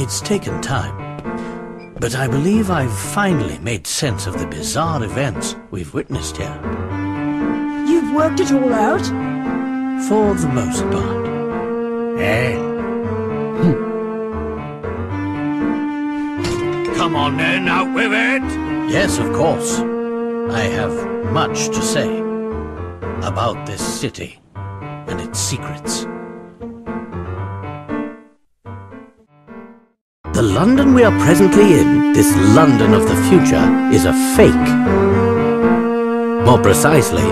It's taken time, but I believe I've finally made sense of the bizarre events we've witnessed here. You've worked it all out? For the most part. Come on then, out with it! Yes, of course. I have much to say about this city and its secrets. The London we are presently in, this London of the future, is a fake. More precisely,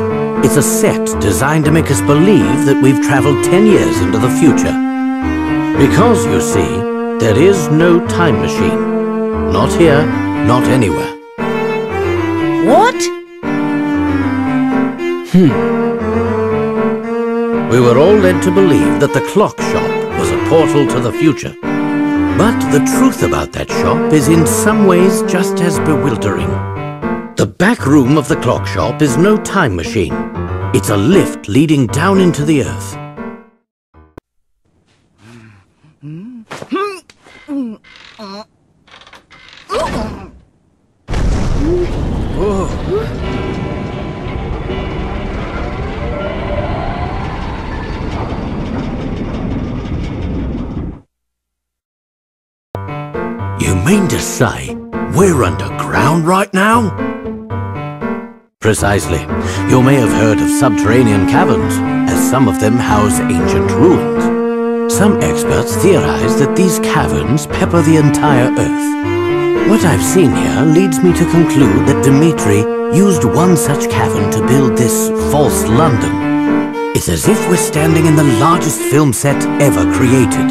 it's a set designed to make us believe that we've traveled 10 years into the future. Because, you see, there is no time machine. Not here, not anywhere. What? We were all led to believe that the clock shop was a portal to the future. But the truth about that shop is in some ways just as bewildering. The back room of the clock shop is no time machine. It's a lift leading down into the earth. You mean to say we're underground right now? Precisely. You may have heard of subterranean caverns, as some of them house ancient ruins. Some experts theorize that these caverns pepper the entire Earth. What I've seen here leads me to conclude that Dimitri used one such cavern to build this false London. It's as if we're standing in the largest film set ever created.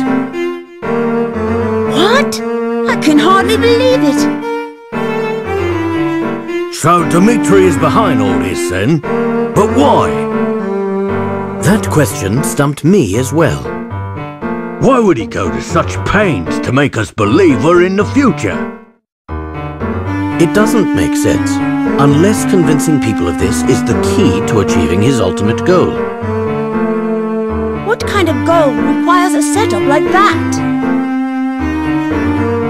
What? I can hardly believe it. So Dimitri is behind all this then? But why? That question stumped me as well. Why would he go to such pains to make us believe we're in the future? It doesn't make sense, unless convincing people of this is the key to achieving his ultimate goal. What kind of goal requires a setup like that?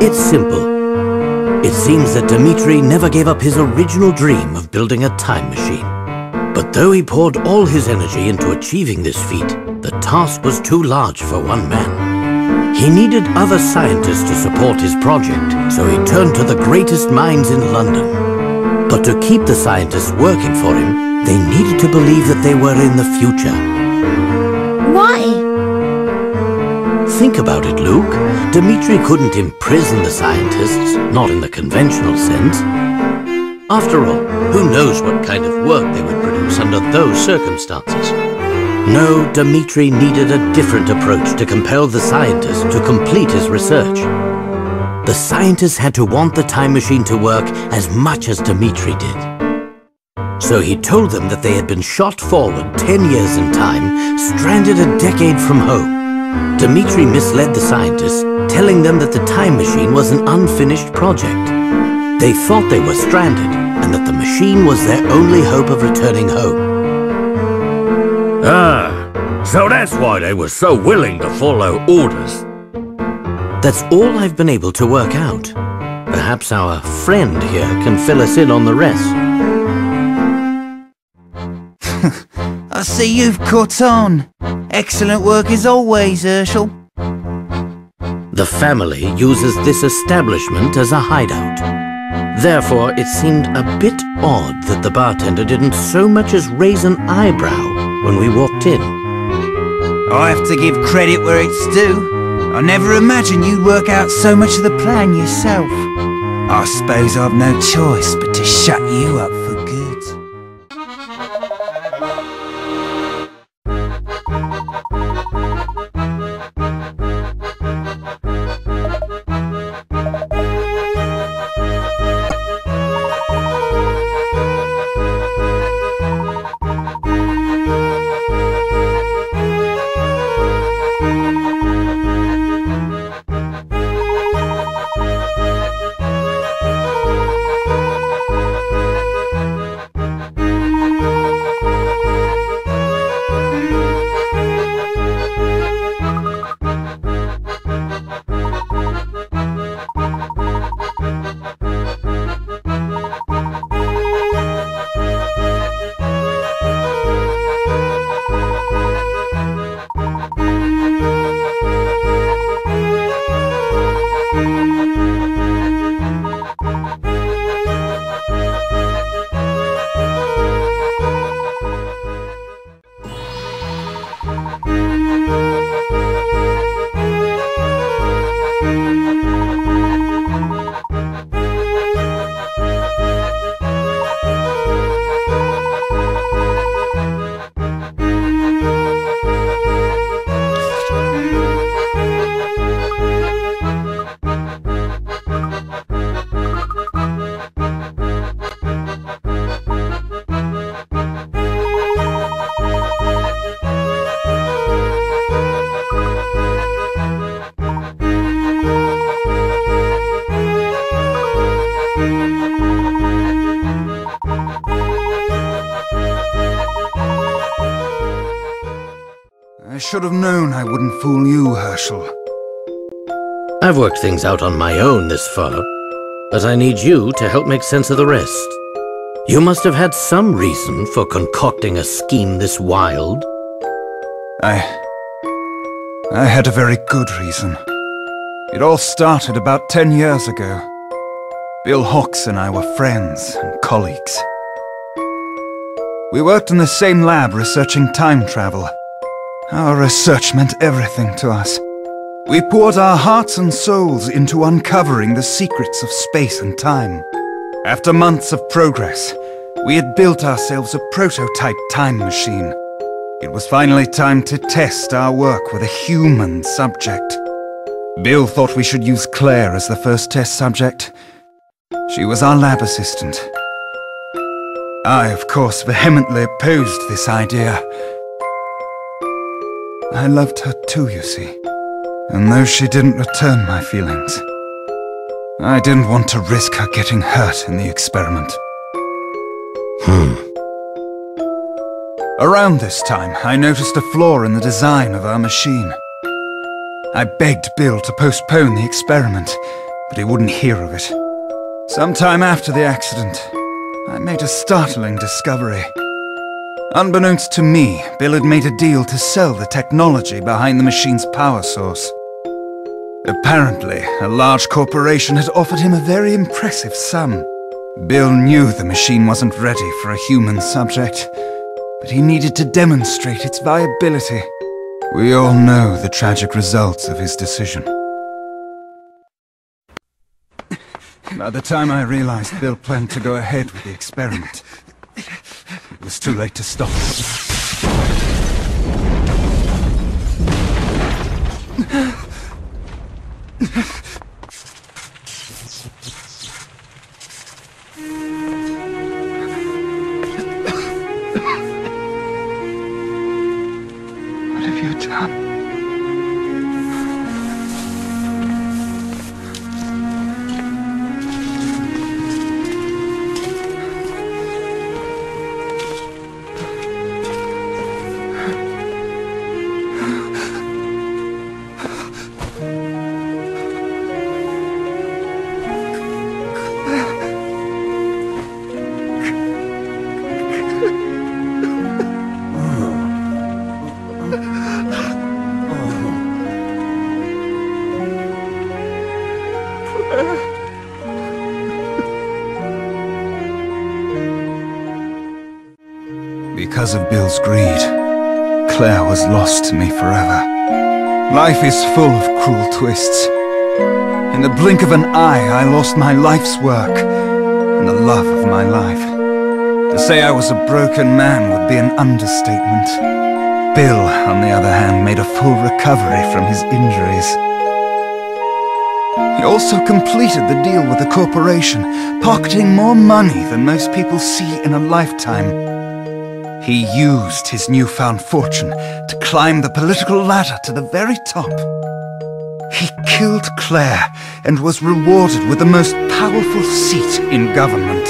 It's simple. It seems that Dimitri never gave up his original dream of building a time machine. But though he poured all his energy into achieving this feat, the task was too large for one man. He needed other scientists to support his project, so he turned to the greatest minds in London. But to keep the scientists working for him, they needed to believe that they were in the future. Why? Think about it, Luke. Dimitri couldn't imprison the scientists, not in the conventional sense. After all, who knows what kind of work they would produce under those circumstances? No, Dmitri needed a different approach to compel the scientists to complete his research. The scientists had to want the time machine to work as much as Dmitri did. So he told them that they had been shot forward 10 years in time, stranded a decade from home. Dmitri misled the scientists, telling them that the time machine was an unfinished project. They thought they were stranded, and that the machine was their only hope of returning home. Ah, so that's why they were so willing to follow orders. That's all I've been able to work out. Perhaps our friend here can fill us in on the rest. I see you've caught on. Excellent work as always, Herschel. The family uses this establishment as a hideout. Therefore, it seemed a bit odd that the bartender didn't so much as raise an eyebrow when we walked in. I have to give credit where it's due. I never imagined you'd work out so much of the plan yourself. I suppose I've no choice but to shut you up for good. I should have known I wouldn't fool you, Herschel. I've worked things out on my own this far, but I need you to help make sense of the rest. You must have had some reason for concocting a scheme this wild. I had a very good reason. It all started about 10 years ago. Bill Hawks and I were friends and colleagues. We worked in the same lab researching time travel. Our research meant everything to us. We poured our hearts and souls into uncovering the secrets of space and time. After months of progress, we had built ourselves a prototype time machine. It was finally time to test our work with a human subject. Bill thought we should use Claire as the first test subject. She was our lab assistant. I, of course, vehemently opposed this idea. I loved her too, you see. And though she didn't return my feelings, I didn't want to risk her getting hurt in the experiment. Around this time, I noticed a flaw in the design of our machine. I begged Bill to postpone the experiment, but he wouldn't hear of it. Sometime after the accident, I made a startling discovery. Unbeknownst to me, Bill had made a deal to sell the technology behind the machine's power source. Apparently, a large corporation had offered him a very impressive sum. Bill knew the machine wasn't ready for a human subject, but he needed to demonstrate its viability. We all know the tragic results of his decision. By the time I realized Bill planned to go ahead with the experiment, it was too late to stop. What have you done? Because of Bill's greed, Claire was lost to me forever. Life is full of cruel twists. In the blink of an eye, I lost my life's work and the love of my life. To say I was a broken man would be an understatement. Bill, on the other hand, made a full recovery from his injuries. He also completed the deal with the corporation, pocketing more money than most people see in a lifetime. He used his newfound fortune to climb the political ladder to the very top. He killed Claire and was rewarded with the most powerful seat in government.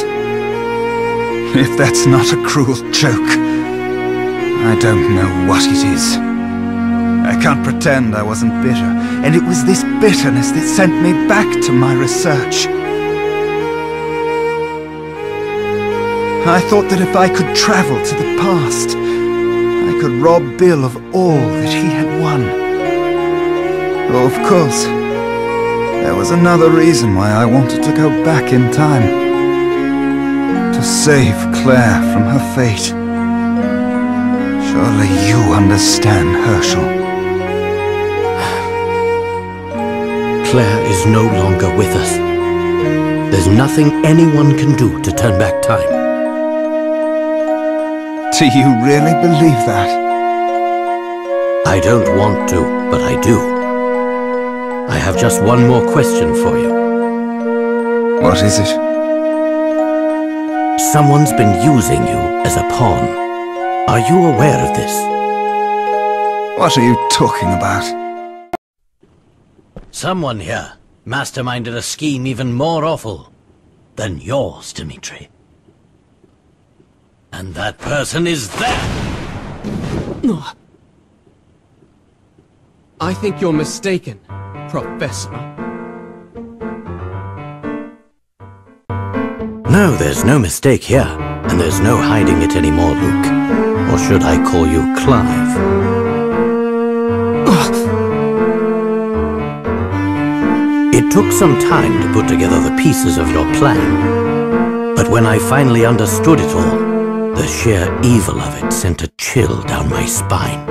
If that's not a cruel joke, I don't know what it is. I can't pretend I wasn't bitter, and it was this bitterness that sent me back to my research. I thought that if I could travel to the past, I could rob Bill of all that he had won. Oh, of course, there was another reason why I wanted to go back in time. To save Claire from her fate. Surely you understand, Herschel. Claire is no longer with us. There's nothing anyone can do to turn back time. Do you really believe that? I don't want to, but I do. I have just one more question for you. What is it? Someone's been using you as a pawn. Are you aware of this? What are you talking about? Someone here masterminded a scheme even more awful than yours, Dmitri. And that person is there! I think you're mistaken, Professor. No, there's no mistake here, and there's no hiding it anymore, Luke. Or should I call you Clive? It took some time to put together the pieces of your plan. But when I finally understood it all, the sheer evil of it sent a chill down my spine.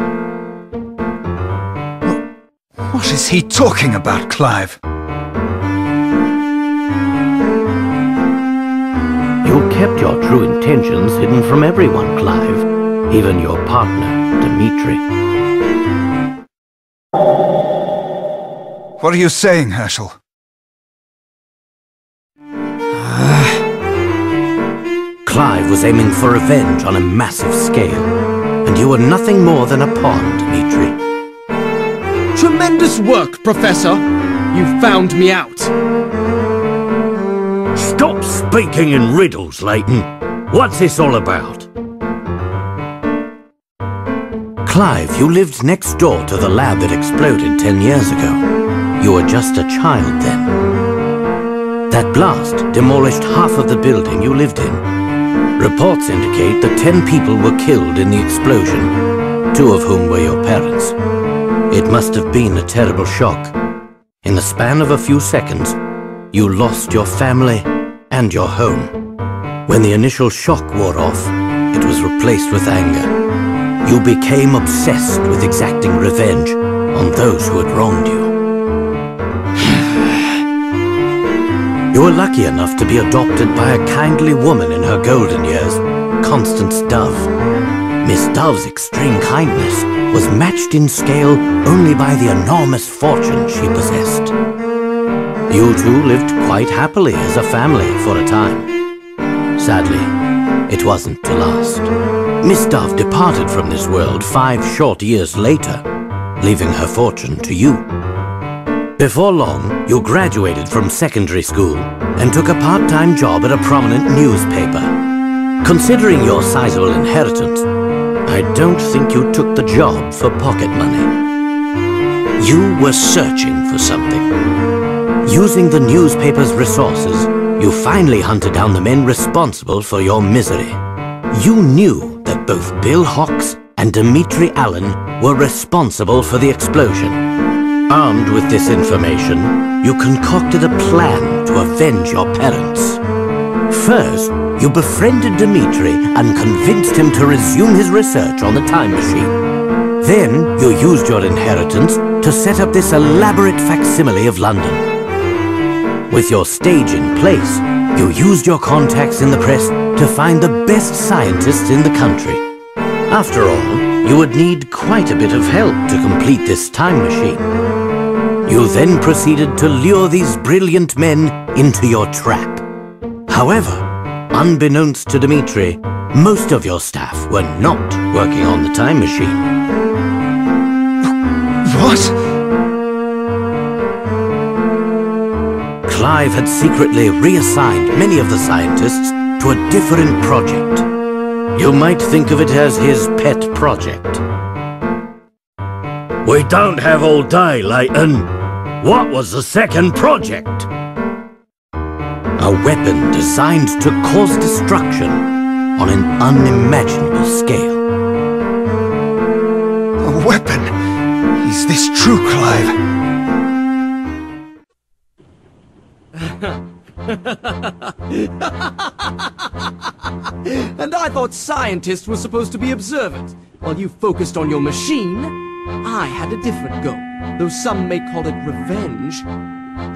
What is he talking about, Clive? You kept your true intentions hidden from everyone, Clive. Even your partner, Dmitri. What are you saying, Herschel? Clive was aiming for revenge on a massive scale, and you were nothing more than a pawn, Dmitri. Tremendous work, Professor! You found me out. Stop speaking in riddles, Layton. What's this all about? Clive, you lived next door to the lab that exploded 10 years ago. You were just a child then. That blast demolished half of the building you lived in. Reports indicate that 10 people were killed in the explosion, 2 of whom were your parents. It must have been a terrible shock. In the span of a few seconds, you lost your family and your home. When the initial shock wore off, it was replaced with anger. You became obsessed with exacting revenge on those who had wronged you. You were lucky enough to be adopted by a kindly woman in her golden years, Constance Dove. Miss Dove's extreme kindness was matched in scale only by the enormous fortune she possessed. You two lived quite happily as a family for a time. Sadly, it wasn't to last. Miss Dove departed from this world 5 short years later, leaving her fortune to you. Before long, you graduated from secondary school and took a part-time job at a prominent newspaper. Considering your sizable inheritance, I don't think you took the job for pocket money. You were searching for something. Using the newspaper's resources, you finally hunted down the men responsible for your misery. You knew that both Bill Hawks and Dimitri Allen were responsible for the explosion. Armed with this information, you concocted a plan to avenge your parents. First, you befriended Dimitri and convinced him to resume his research on the time machine. Then, you used your inheritance to set up this elaborate facsimile of London. With your stage in place, you used your contacts in the press to find the best scientists in the country. After all, you would need quite a bit of help to complete this time machine. You then proceeded to lure these brilliant men into your trap. However, unbeknownst to Dimitri, most of your staff were not working on the time machine. What? Clive had secretly reassigned many of the scientists to a different project. You might think of it as his pet project. We don't have all day, Layton. What was the second project? A weapon designed to cause destruction on an unimaginable scale. A weapon? Is this true, Clive? And I thought scientists were supposed to be observant. While you focused on your machine, I had a different goal. Though some may call it revenge,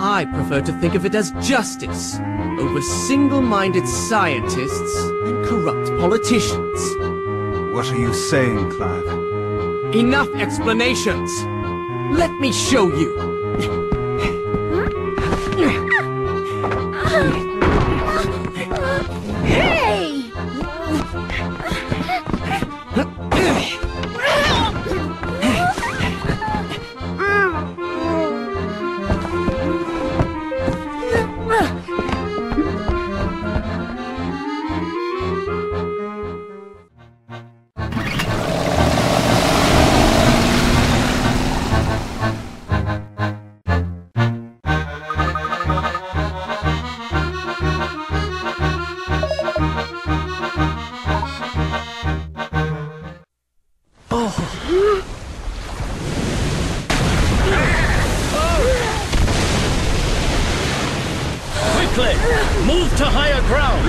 I prefer to think of it as justice over single-minded scientists and corrupt politicians. What are you saying, Clive? Enough explanations! Let me show you! Hey! Move to higher ground!